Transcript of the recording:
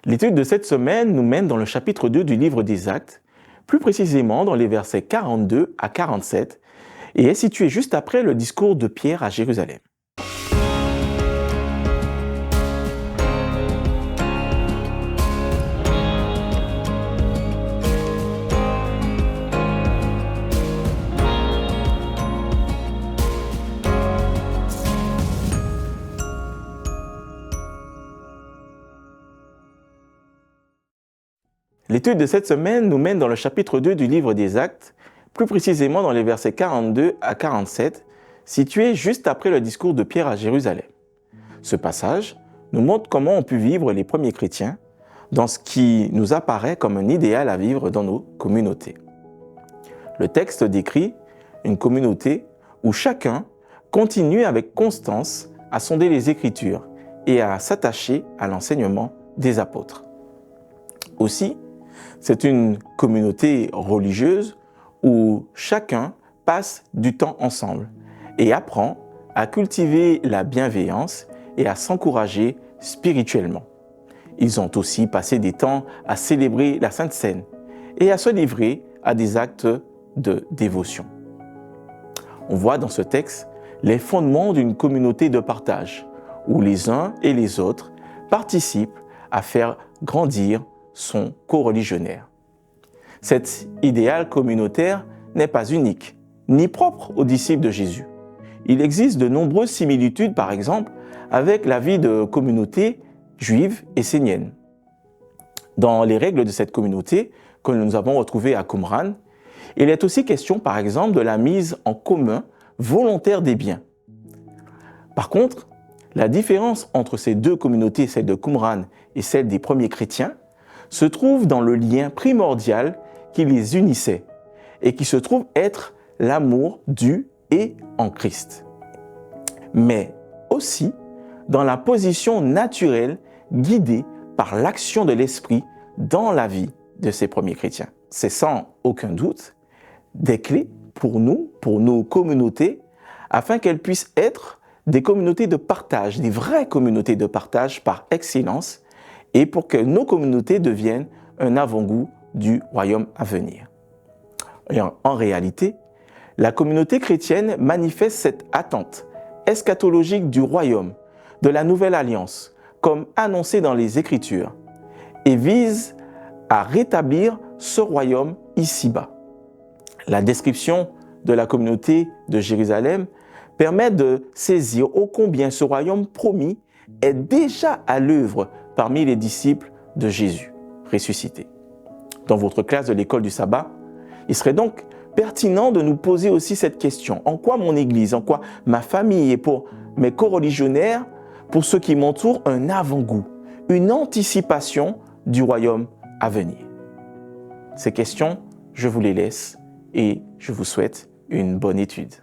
L'étude de cette semaine nous mène dans le chapitre 2 du livre des Actes, plus précisément dans les versets 42 à 47, et est située juste après le discours de Pierre à Jérusalem. L'étude de cette semaine nous mène dans le chapitre 2 du livre des Actes, plus précisément dans les versets 42 à 47, situés juste après le discours de Pierre à Jérusalem. Ce passage nous montre comment ont pu vivre les premiers chrétiens dans ce qui nous apparaît comme un idéal à vivre dans nos communautés. Le texte décrit une communauté où chacun continue avec constance à sonder les Écritures et à s'attacher à l'enseignement des apôtres. Aussi, c'est une communauté religieuse où chacun passe du temps ensemble et apprend à cultiver la bienveillance et à s'encourager spirituellement. Ils ont aussi passé des temps à célébrer la Sainte Seine et à se livrer à des actes de dévotion. On voit dans ce texte les fondements d'une communauté de partage où les uns et les autres participent à faire grandir son coreligionnaire. Cet idéal communautaire n'est pas unique, ni propre aux disciples de Jésus. Il existe de nombreuses similitudes, par exemple, avec la vie de communauté juive essénienne. Dans les règles de cette communauté, que nous avons retrouvées à Qumran, il est aussi question, par exemple, de la mise en commun volontaire des biens. Par contre, la différence entre ces deux communautés, celle de Qumran et celle des premiers chrétiens, se trouve dans le lien primordial qui les unissait et qui se trouve être l'amour du et en Christ. Mais aussi dans la position naturelle guidée par l'action de l'Esprit dans la vie de ces premiers chrétiens. C'est sans aucun doute des clés pour nous, pour nos communautés, afin qu'elles puissent être des communautés de partage, des vraies communautés de partage par excellence, et pour que nos communautés deviennent un avant-goût du royaume à venir. Et en réalité, la communauté chrétienne manifeste cette attente eschatologique du royaume, de la nouvelle alliance, comme annoncé dans les Écritures, et vise à rétablir ce royaume ici-bas. La description de la communauté de Jérusalem permet de saisir ô combien ce royaume promis est déjà à l'œuvre parmi les disciples de Jésus ressuscité. Dans votre classe de l'école du sabbat, il serait donc pertinent de nous poser aussi cette question. En quoi mon Église, en quoi ma famille et pour mes coreligionnaires, pour ceux qui m'entourent, un avant-goût, une anticipation du royaume à venir? Ces questions, je vous les laisse et je vous souhaite une bonne étude.